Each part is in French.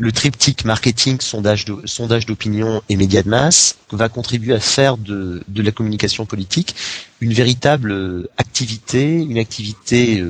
le triptyque marketing, sondage d'opinion et médias de masse va contribuer à faire de la communication politique une véritable activité, une activité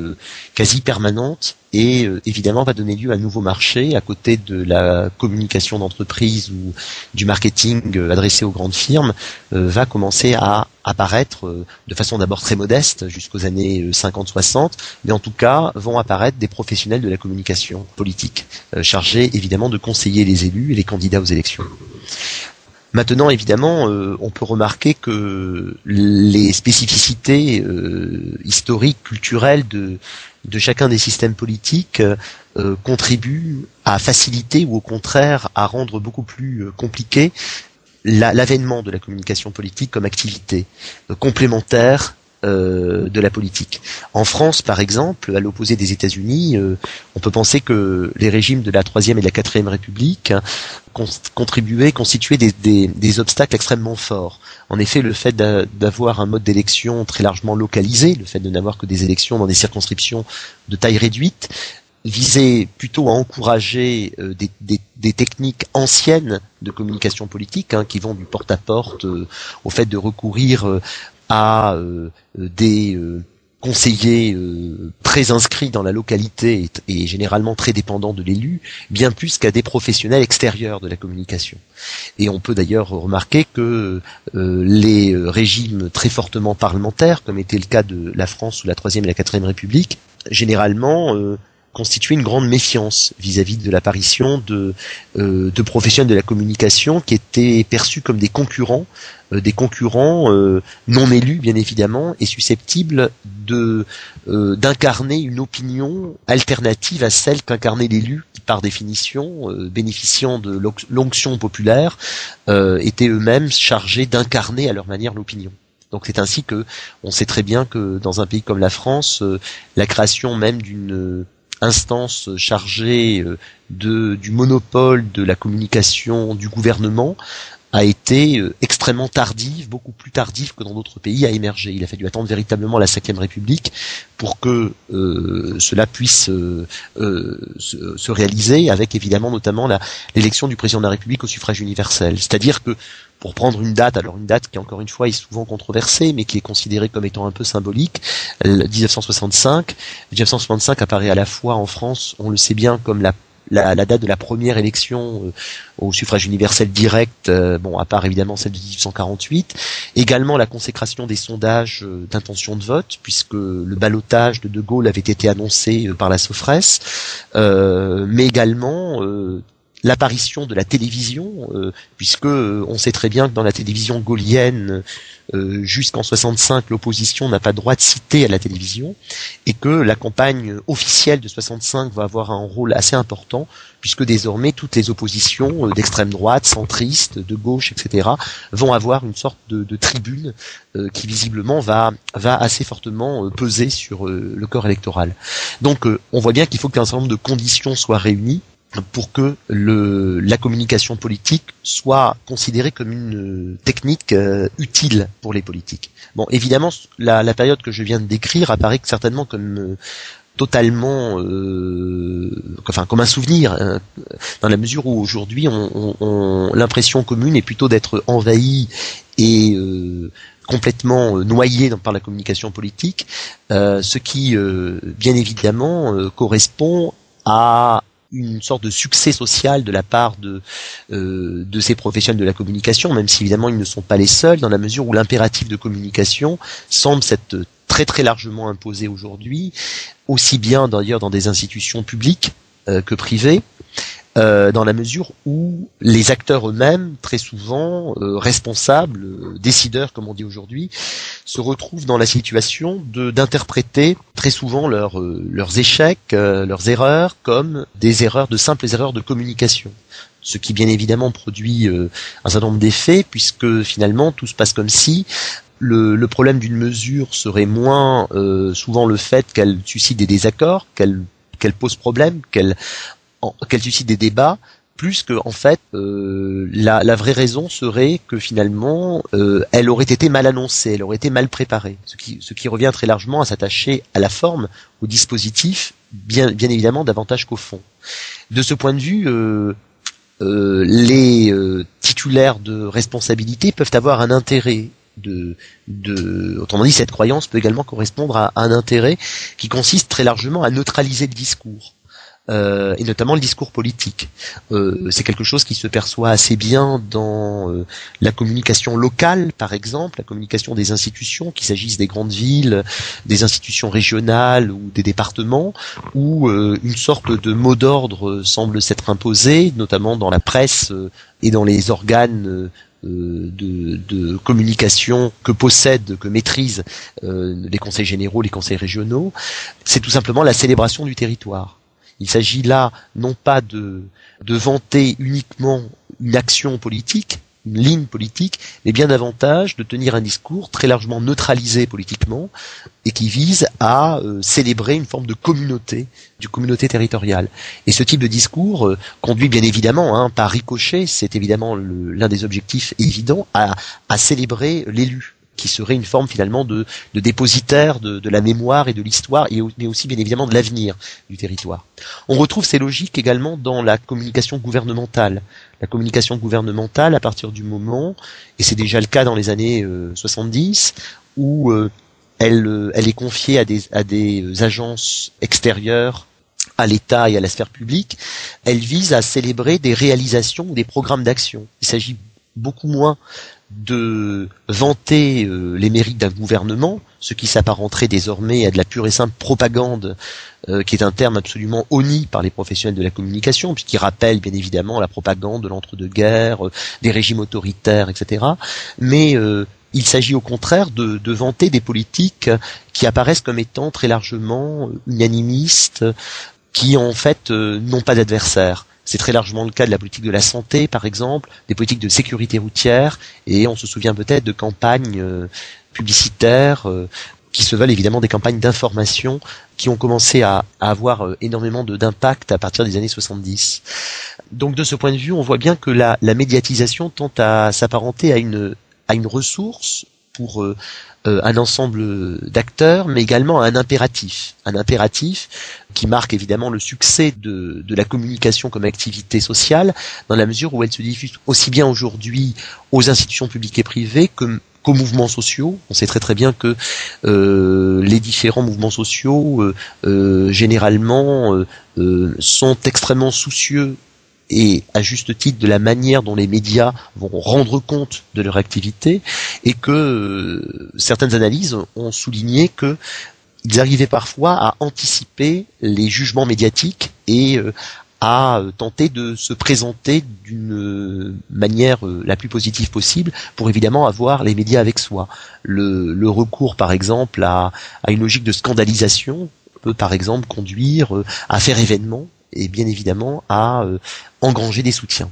quasi permanente, et évidemment va donner lieu à un nouveau marché à côté de la communication d'entreprise ou du marketing adressé aux grandes firmes. Va commencer à apparaître de façon d'abord très modeste jusqu'aux années 50-60, mais en tout cas vont apparaître des professionnels de la communication politique, chargés évidemment de conseiller les élus et les candidats aux élections. Maintenant, évidemment, on peut remarquer que les spécificités historiques, culturelles de chacun des systèmes politiques contribuent à faciliter ou au contraire à rendre beaucoup plus compliqué l'avènement de la communication politique comme activité complémentaire de la politique. En France, par exemple, à l'opposé des États-Unis, on peut penser que les régimes de la Troisième et de la Quatrième République constituaient des obstacles extrêmement forts. En effet, le fait d'avoir un mode d'élection très largement localisé, le fait de n'avoir que des élections dans des circonscriptions de taille réduite, visait plutôt à encourager des techniques anciennes de communication politique, qui vont du porte-à-porte au fait de recourir à des conseillers très inscrits dans la localité et généralement très dépendants de l'élu, bien plus qu'à des professionnels extérieurs de la communication. Et on peut d'ailleurs remarquer que les régimes très fortement parlementaires, comme était le cas de la France sous la Troisième et la Quatrième République, généralement constituait une grande méfiance vis-à-vis de l'apparition de professionnels de la communication qui étaient perçus comme des concurrents non élus bien évidemment, et susceptibles d'incarner une opinion alternative à celle qu'incarnait l'élu, qui par définition, bénéficiant de l'onction populaire, étaient eux-mêmes chargés d'incarner à leur manière l'opinion. Donc c'est ainsi que on sait très bien que dans un pays comme la France, la création même d'une instance chargée du monopole de la communication du gouvernement a été extrêmement tardive, beaucoup plus tardive que dans d'autres pays à émerger. Il a fallu attendre véritablement la Cinquième République pour que cela puisse se réaliser, avec évidemment notamment l'élection du président de la République au suffrage universel. C'est-à-dire que, pour prendre une date qui encore une fois est souvent controversée, mais qui est considérée comme étant un peu symbolique, 1965 apparaît à la fois en France, on le sait bien, comme la date de la première élection au suffrage universel direct, à part évidemment celle de 1848, également la consécration des sondages d'intention de vote, puisque le ballotage de Gaulle avait été annoncé par la Sofresse, mais également l'apparition de la télévision, puisque on sait très bien que dans la télévision gaullienne, jusqu'en 65, l'opposition n'a pas droit de citer à la télévision, et que la campagne officielle de 65 va avoir un rôle assez important, puisque désormais toutes les oppositions d'extrême droite, centristes, de gauche, etc., vont avoir une sorte de tribune qui visiblement va assez fortement peser sur le corps électoral. Donc on voit bien qu'il faut qu'un certain nombre de conditions soient réunies pour que la communication politique soit considérée comme une technique utile pour les politiques. Bon, évidemment, la période que je viens de décrire apparaît certainement comme totalement, comme un souvenir, dans la mesure où aujourd'hui, l'impression commune est plutôt d'être envahi et complètement noyé par la communication politique, ce qui, bien évidemment, correspond à une sorte de succès social de la part de ces professionnels de la communication, même si évidemment ils ne sont pas les seuls, dans la mesure où l'impératif de communication semble s'être très très largement imposé aujourd'hui, aussi bien d'ailleurs dans des institutions publiques que privées, dans la mesure où les acteurs eux-mêmes, très souvent responsables, décideurs comme on dit aujourd'hui, se retrouvent dans la situation d'interpréter très souvent leurs échecs, leurs erreurs comme de simples erreurs de communication. Ce qui bien évidemment produit un certain nombre d'effets, puisque finalement tout se passe comme si le problème d'une mesure serait moins souvent le fait qu'elle suscite des désaccords, qu'elle pose problème, qu'elle suscite des débats, plus que en fait la vraie raison serait que finalement elle aurait été mal annoncée, elle aurait été mal préparée, ce qui revient très largement à s'attacher à la forme, au dispositif, bien évidemment davantage qu'au fond. De ce point de vue, les titulaires de responsabilité peuvent avoir un intérêt autrement dit, cette croyance peut également correspondre à un intérêt qui consiste très largement à neutraliser le discours. Et notamment le discours politique. C'est quelque chose qui se perçoit assez bien dans la communication locale, par exemple, la communication des institutions, qu'il s'agisse des grandes villes, des institutions régionales ou des départements, où une sorte de mot d'ordre semble s'être imposé, notamment dans la presse et dans les organes de communication que maîtrisent les conseils généraux, les conseils régionaux. C'est tout simplement la célébration du territoire. Il s'agit là non pas de vanter uniquement une action politique, une ligne politique, mais bien davantage de tenir un discours très largement neutralisé politiquement et qui vise à célébrer une forme de communauté territoriale. Et ce type de discours conduit bien évidemment, par ricochet, c'est évidemment l'un des objectifs évidents, à célébrer l'élu, qui serait une forme finalement de dépositaire de la mémoire et de l'histoire, mais aussi bien évidemment de l'avenir du territoire. On retrouve ces logiques également dans la communication gouvernementale. La communication gouvernementale, à partir du moment, et c'est déjà le cas dans les années 70, où elle est confiée à des agences extérieures à l'État et à la sphère publique, elle vise à célébrer des réalisations ou des programmes d'action. Il s'agit beaucoup moins de vanter les mérites d'un gouvernement, ce qui s'apparenterait désormais à de la pure et simple propagande, qui est un terme absolument honni par les professionnels de la communication, puisqu'il rappelle bien évidemment la propagande de l'entre-deux-guerres, des régimes autoritaires, etc. Mais il s'agit au contraire de vanter des politiques qui apparaissent comme étant très largement unanimistes, qui en fait n'ont pas d'adversaire. C'est très largement le cas de la politique de la santé, par exemple, des politiques de sécurité routière, et on se souvient peut-être de campagnes publicitaires qui se veulent évidemment des campagnes d'information qui ont commencé à avoir énormément d'impact à partir des années 70. Donc de ce point de vue, on voit bien que la médiatisation tend à s'apparenter à une ressource pour un ensemble d'acteurs, mais également à un impératif qui marque évidemment le succès de la communication comme activité sociale, dans la mesure où elle se diffuse aussi bien aujourd'hui aux institutions publiques et privées qu'aux mouvements sociaux. On sait très très bien que les différents mouvements sociaux généralement sont extrêmement soucieux, et à juste titre, de la manière dont les médias vont rendre compte de leur activité, et que certaines analyses ont souligné que ils arrivaient parfois à anticiper les jugements médiatiques et à tenter de se présenter d'une manière la plus positive possible pour évidemment avoir les médias avec soi. Le recours par exemple à une logique de scandalisation peut par exemple conduire à faire événement et bien évidemment à engranger des soutiens.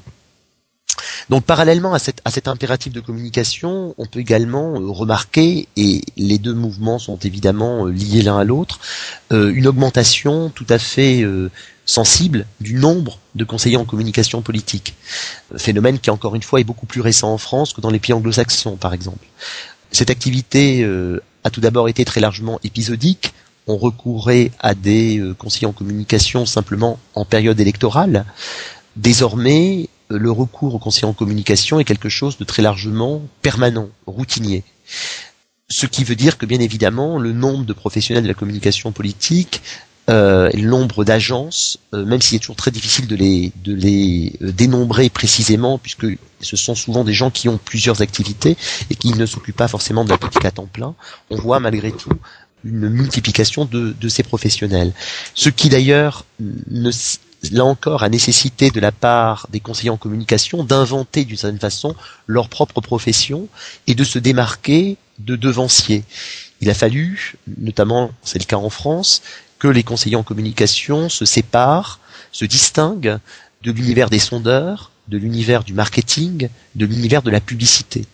Donc parallèlement à cet impératif de communication, on peut également remarquer, et les deux mouvements sont évidemment liés l'un à l'autre, une augmentation tout à fait sensible du nombre de conseillers en communication politique. Phénomène qui encore une fois est beaucoup plus récent en France que dans les pays anglo-saxons par exemple. Cette activité a tout d'abord été très largement épisodique. On recourait à des conseillers en communication simplement en période électorale. Désormais, le recours aux conseillers en communication est quelque chose de très largement permanent, routinier. Ce qui veut dire que bien évidemment, le nombre de professionnels de la communication politique, le nombre d'agences, même s'il est toujours très difficile de les dénombrer précisément, puisque ce sont souvent des gens qui ont plusieurs activités et qui ne s'occupent pas forcément de la politique à temps plein, on voit malgré tout une multiplication de ces professionnels. Ce qui d'ailleurs, là encore, a nécessité de la part des conseillers en communication d'inventer d'une certaine façon leur propre profession et de se démarquer de devanciers. Il a fallu, notamment c'est le cas en France, que les conseillers en communication se séparent, se distinguent de l'univers des sondeurs, de l'univers du marketing, de l'univers de la publicité.